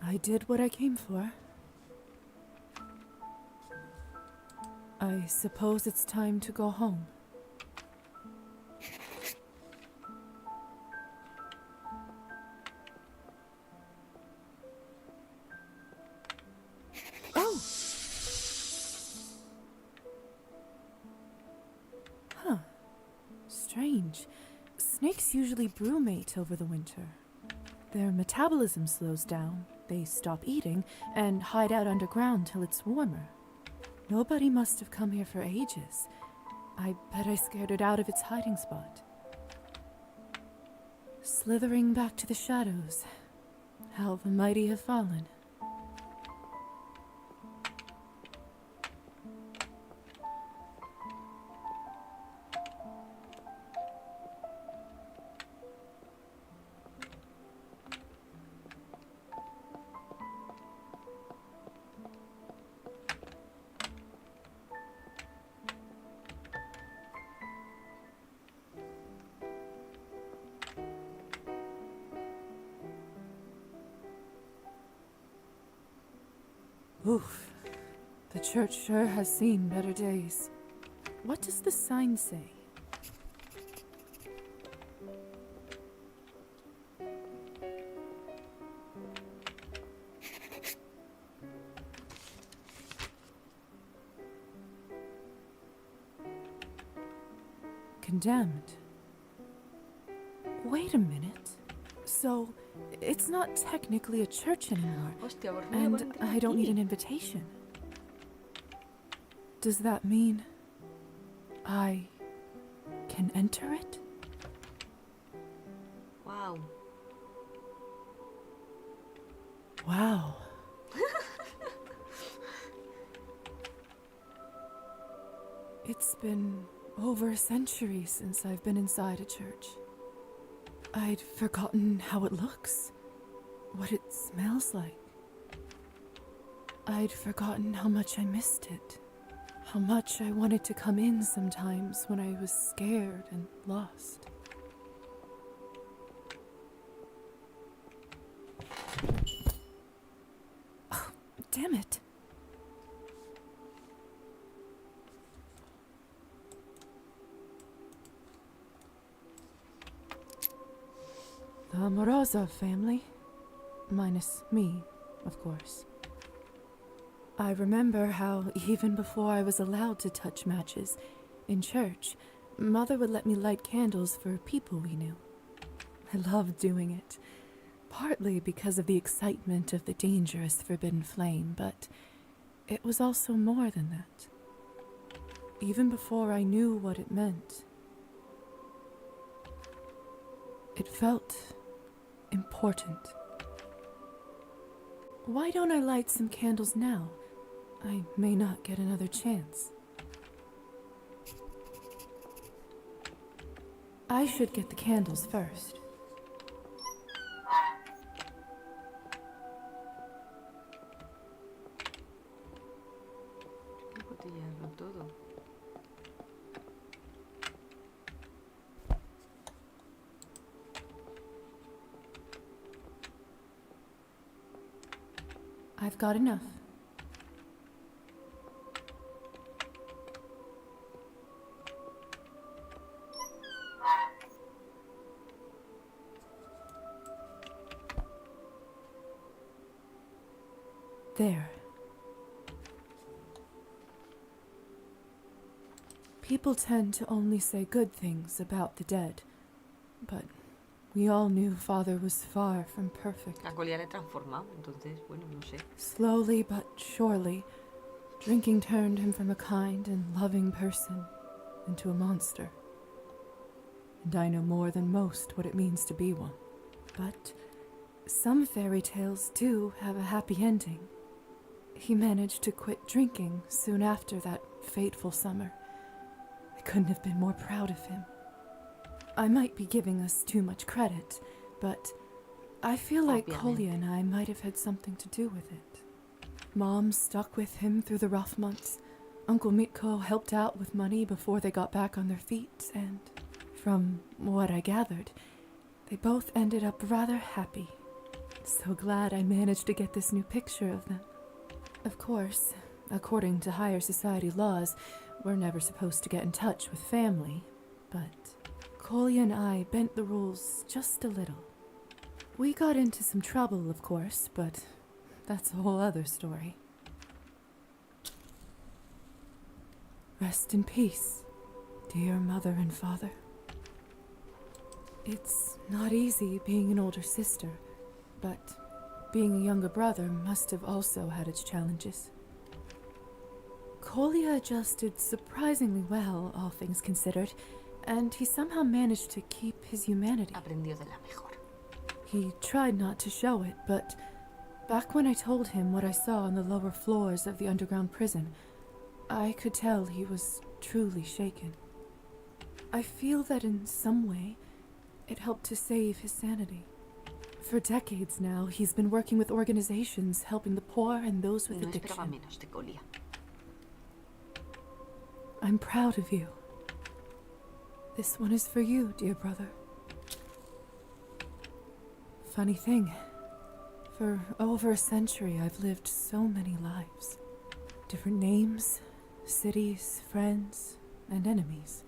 I did what I came for. I suppose it's time to go home. Oh! Huh. Strange. Snakes usually brumate over the winter. Their metabolism slows down, they stop eating, and hide out underground till it's warmer. Nobody must have come here for ages. I bet I scared it out of its hiding spot. Slithering back to the shadows. How the mighty have fallen. Oof. The church sure has seen better days. What does the sign say? Condemned. Wait a minute. So, it's not technically a church anymore, and I don't need an invitation. Does that mean I can enter it? Wow. Wow. It's been over a century since I've been inside a church. I'd forgotten how it looks, what it smells like. I'd forgotten how much I missed it, how much I wanted to come in sometimes when I was scared and lost. Oh, damn it. The Morozov family. Minus me, of course. I remember how, even before I was allowed to touch matches, in church, Mother would let me light candles for people we knew. I loved doing it, partly because of the excitement of the dangerous forbidden flame, but it was also more than that. Even before I knew what it meant, it felt important. Why don't I light some candles now? I may not get another chance. I should get the candles first. I've got enough. there. People tend to only say good things about the dead, but we all knew Father was far from perfect. A Colia le he transformado, entonces, bueno, no sé. Slowly but surely, drinking turned him from a kind and loving person into a monster. And I know more than most what it means to be one. But some fairy tales do have a happy ending. He managed to quit drinking soon after that fateful summer. I couldn't have been more proud of him. I might be giving us too much credit, but I feel like Kolya and I might have had something to do with it. Mom stuck with him through the rough months. Uncle Mitko helped out with money before they got back on their feet, and from what I gathered, they both ended up rather happy. So glad I managed to get this new picture of them. Of course, according to higher society laws, we're never supposed to get in touch with family, but Kolya and I bent the rules just a little. We got into some trouble, of course, but that's a whole other story. Rest in peace, dear mother and father. It's not easy being an older sister, but being a younger brother must have also had its challenges. Kolya adjusted surprisingly well, all things considered, and he somehow managed to keep his humanity. Aprendió de la mejor. He tried not to show it, but back when I told him what I saw on the lower floors of the underground prison, I could tell he was truly shaken. I feel that in some way, it helped to save his sanity. For decades now, he's been working with organizations helping the poor and those with addiction. I'm proud of you. This one is for you, dear brother. Funny thing, for over a century I've lived so many lives. Different names, cities, friends, and enemies.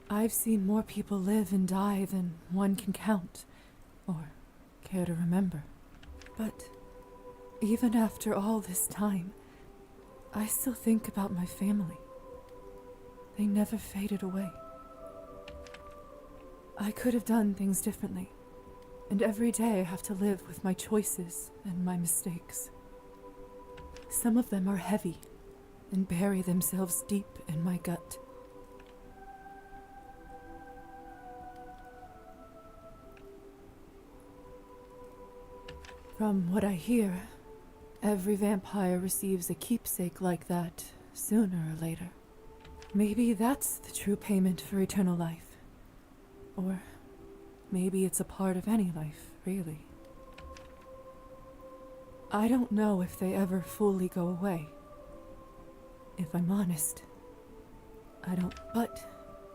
I've seen more people live and die than one can count, or care to remember. But even after all this time, I still think about my family. They never faded away. I could have done things differently, and every day I have to live with my choices and my mistakes. Some of them are heavy and bury themselves deep in my gut. From what I hear, every vampire receives a keepsake like that sooner or later. Maybe that's the true payment for eternal life. Or maybe it's a part of any life, really. I don't know if they ever fully go away. If I'm honest, I don't. But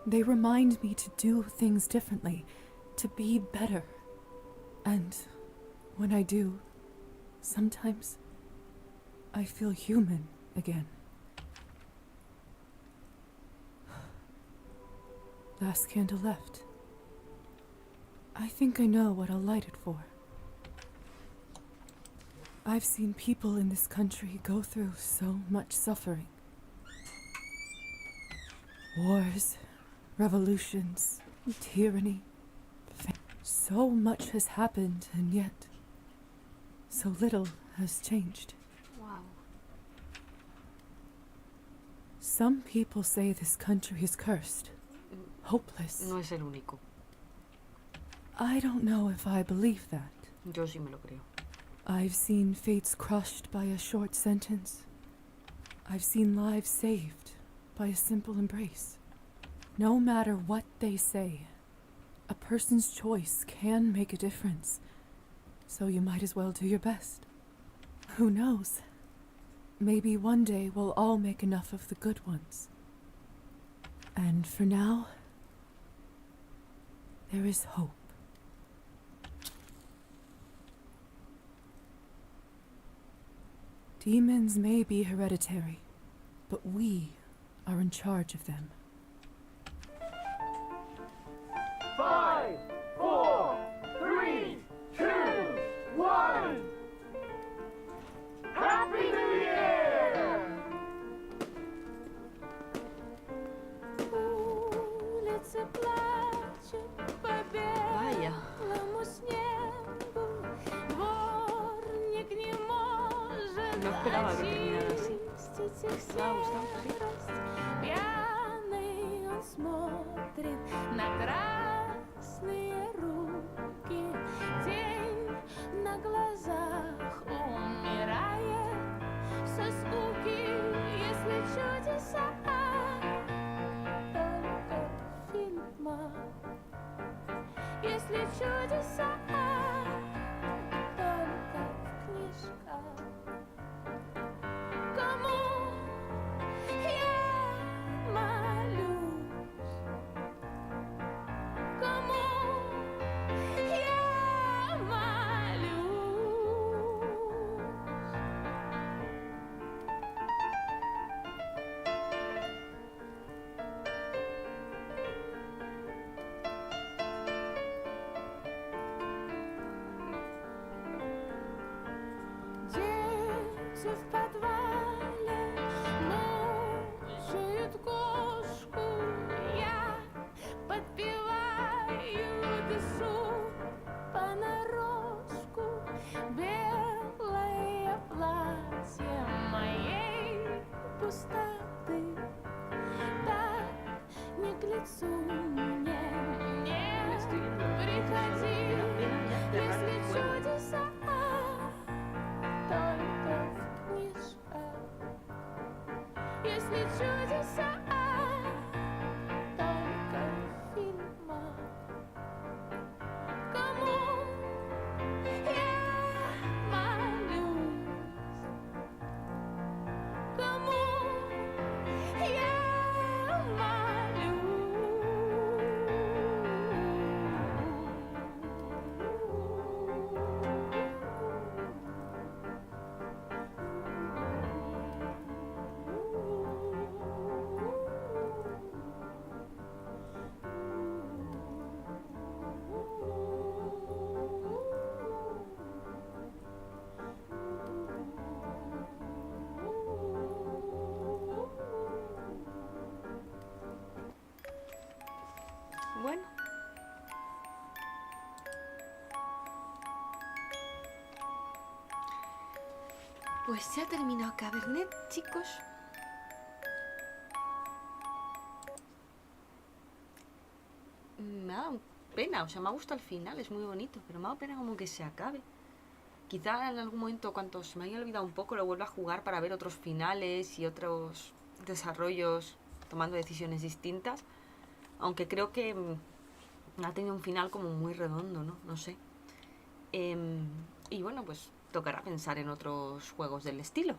they remind me to do things differently, to be better. And when I do, sometimes I feel human again. Last candle left. I think I know what I'll light it for. I've seen people in this country go through so much suffering. Wars, revolutions, tyranny. So much has happened, and yet so little has changed. Wow. Some people say this country is cursed, hopeless. No es el único. I don't know if I believe that. Yo sí me lo creo. I've seen fates crushed by a short sentence. I've seen lives saved by a simple embrace. No matter what they say, a person's choice can make a difference. So you might as well do your best. Who knows? Maybe one day we'll all make enough of the good ones. And for now, there is hope. Demons may be hereditary, but we are in charge of them. 5, 4, 3, 2, 1. Happy New esperaba que terminara así. Me ha gustado, sí. Пьяный он смотрит на красные руки. Тень на глазах умирает со скуки. Если чудеса только в фильмах, если чудеса только в книжках, кому я молюсь, кому я молюсь. Дети в подвале мучают кошку. Я подпеваю, дышу понарошку. Белое платье моей пустоты так не к лицу мне. Приходи, если чудеса только в книжках, если чудеса только в фильмах, кому я молюсь, кому я молюсь. Bueno. Pues ya ha terminado Cabernet, chicos. Me ha dado pena, o sea, me ha gustado el final, es muy bonito, pero me ha dado pena como que se acabe. Quizá en algún momento, cuando se me haya olvidado un poco, lo vuelva a jugar para ver otros finales y otros desarrollos tomando decisiones distintas. Aunque creo que ha tenido un final como muy redondo, ¿no? No sé. Y bueno, pues tocará pensar en otros juegos del estilo.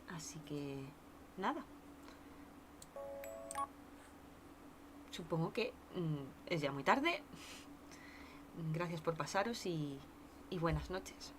Así que nada. Supongo que es ya muy tarde. Gracias por pasaros y buenas noches.